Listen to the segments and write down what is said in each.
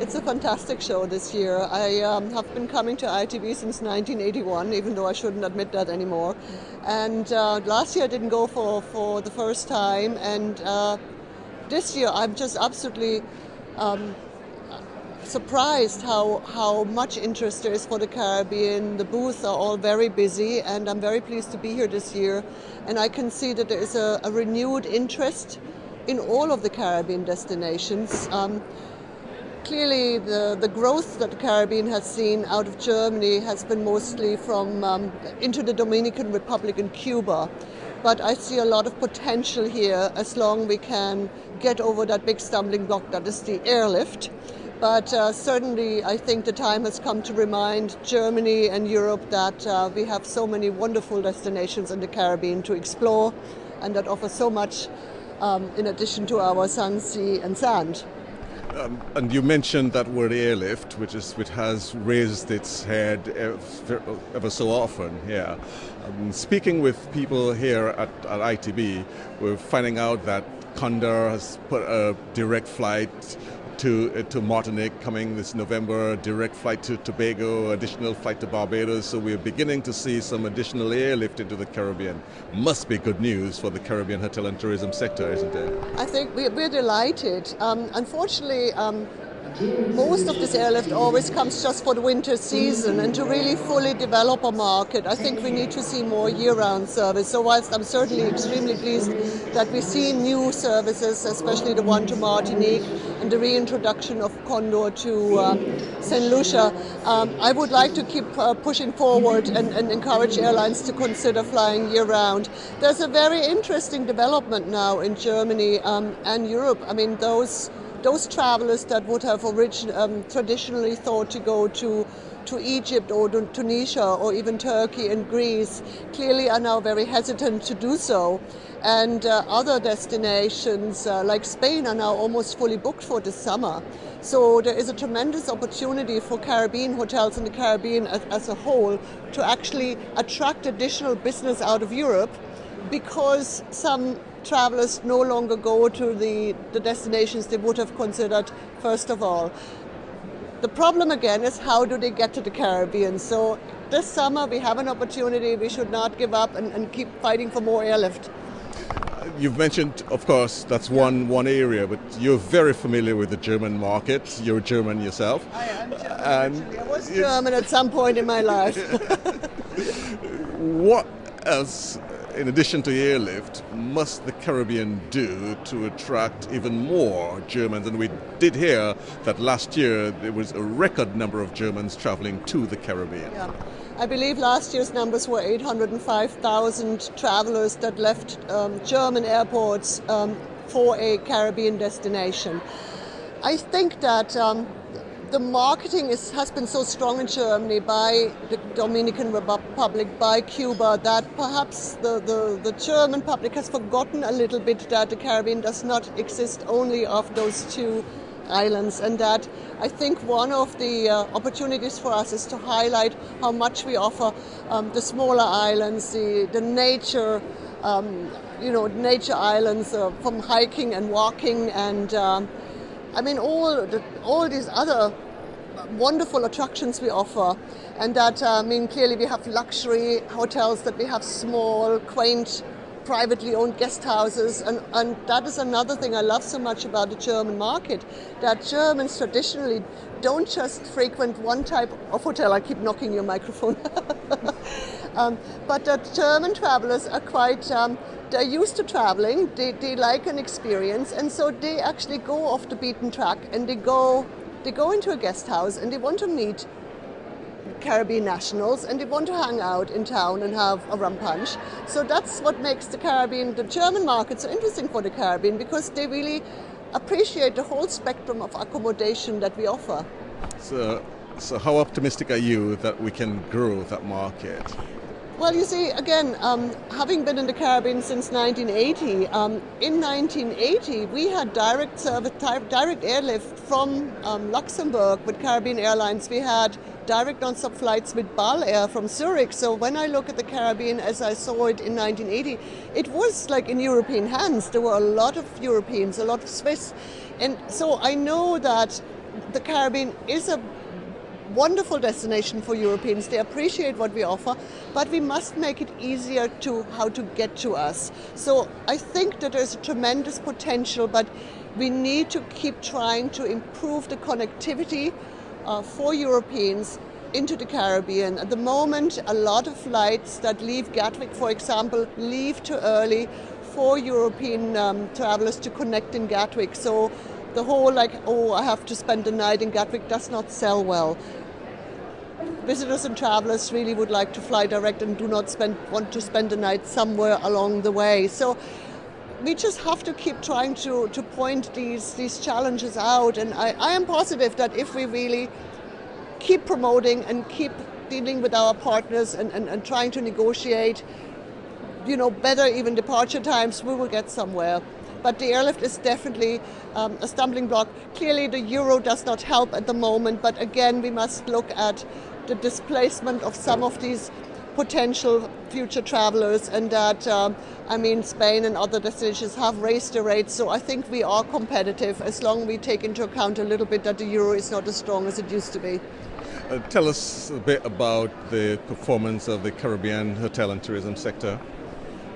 It's a fantastic show this year. I have been coming to ITB since 1981, even though I shouldn't admit that anymore. And last year I didn't go for the first time, and this year I'm just absolutely surprised how much interest there is for the Caribbean. The booths are all very busy, and I'm very pleased to be here this year. And I can see that there is a renewed interest in all of the Caribbean destinations. Clearly, the growth that the Caribbean has seen out of Germany has been mostly from into the Dominican Republic and Cuba. But I see a lot of potential here as long as we can get over that big stumbling block that is the airlift. But certainly I think the time has come to remind Germany and Europe that we have so many wonderful destinations in the Caribbean to explore, and that offer so much in addition to our sun, sea and sand. And you mentioned that word airlift, which has raised its head ever so often here. Speaking with people here at ITB, we're finding out that Condor has put a direct flight to Martinique coming this November, direct flight to Tobago, additional flight to Barbados. So we're beginning to see some additional airlift into the Caribbean. Must be good news for the Caribbean hotel and tourism sector, isn't it? I think we're delighted. Unfortunately, most of this airlift always comes just for the winter season, and to really fully develop a market, I think we need to see more year-round service. So whilst I'm certainly extremely pleased that we see new services, especially the one to Martinique and the reintroduction of Condor to St. Lucia, I would like to keep pushing forward and encourage airlines to consider flying year-round. There's a very interesting development now in Germany and Europe. I mean, those travelers that would have traditionally thought to go to Egypt or to Tunisia or even Turkey and Greece clearly are now very hesitant to do so. And other destinations like Spain are now almost fully booked for this summer. So there is a tremendous opportunity for Caribbean hotels in the Caribbean as a whole to actually attract additional business out of Europe, because some travelers no longer go to the destinations they would have considered first of all. The problem again is, how do they get to the Caribbean? So this summer we have an opportunity. We should not give up and keep fighting for more airlift. You've mentioned, of course, that's one area, but you're very familiar with the German market. You're German yourself. I am German. I was German at some point in my life. What else, in addition to airlift, must the Caribbean do to attract even more Germans? And we did hear that last year there was a record number of Germans traveling to the Caribbean. Yeah. I believe last year's numbers were 805,000 travelers that left German airports for a Caribbean destination. I think that the marketing has been so strong in Germany by the Dominican Republic, by Cuba, that perhaps the German public has forgotten a little bit that the Caribbean does not exist only of those two islands, and that I think one of the opportunities for us is to highlight how much we offer the smaller islands, the nature, nature islands from hiking and walking, and I mean all these other wonderful attractions we offer. And that clearly we have luxury hotels, that we have small, quaint, privately owned guest houses, and that is another thing I love so much about the German market, that Germans traditionally don't just frequent one type of hotel. I keep knocking your microphone. But that German travelers are quite, they're used to traveling, they like an experience, and so they actually go off the beaten track, and they go into a guest house and they want to meet Caribbean nationals, and they want to hang out in town and have a rum punch. So that's what makes the German market so interesting for the Caribbean, because they really appreciate the whole spectrum of accommodation that we offer. So how optimistic are you that we can grow that market? Well, you see, again, having been in the Caribbean since 1980, in 1980 we had direct airlift from Luxembourg with Caribbean Airlines. We had direct non-stop flights with Bal Air from Zurich. So when I look at the Caribbean as I saw it in 1980, it was like in European hands. There were a lot of Europeans, a lot of Swiss. And so I know that the Caribbean is a wonderful destination for Europeans. They appreciate what we offer, but we must make it easier how to get to us. So I think that there's a tremendous potential, but we need to keep trying to improve the connectivity for Europeans into the Caribbean. At the moment, a lot of flights that leave Gatwick, for example, leave too early for European travelers to connect in Gatwick. So the whole I have to spend the night in Gatwick does not sell well. Visitors and travelers really would like to fly direct and do not want to spend the night somewhere along the way. So we just have to keep trying to point these challenges out. And I am positive that if we really keep promoting and keep dealing with our partners and trying to negotiate, better even departure times, we will get somewhere. But the airlift is definitely a stumbling block. Clearly the euro does not help at the moment, but again we must look at the displacement of some of these potential future travelers, and that Spain and other destinations have raised the rates, so I think we are competitive as long as we take into account a little bit that the euro is not as strong as it used to be. Tell us a bit about the performance of the Caribbean hotel and tourism sector.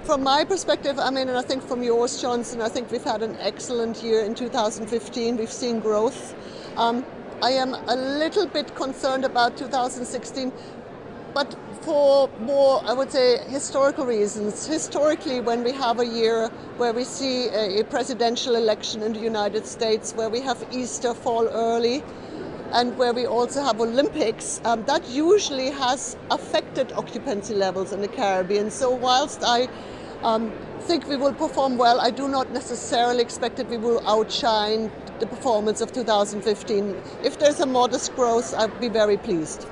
From my perspective, and I think from yours, Johnson, I think we've had an excellent year in 2015. We've seen growth. I am a little bit concerned about 2016, but for more, I would say, historical reasons. Historically, when we have a year where we see a presidential election in the United States, where we have Easter fall early, and where we also have Olympics, that usually has affected occupancy levels in the Caribbean. So whilst I think we will perform well, I do not necessarily expect that we will outshine the performance of 2015. If there's a modest growth, I'd be very pleased.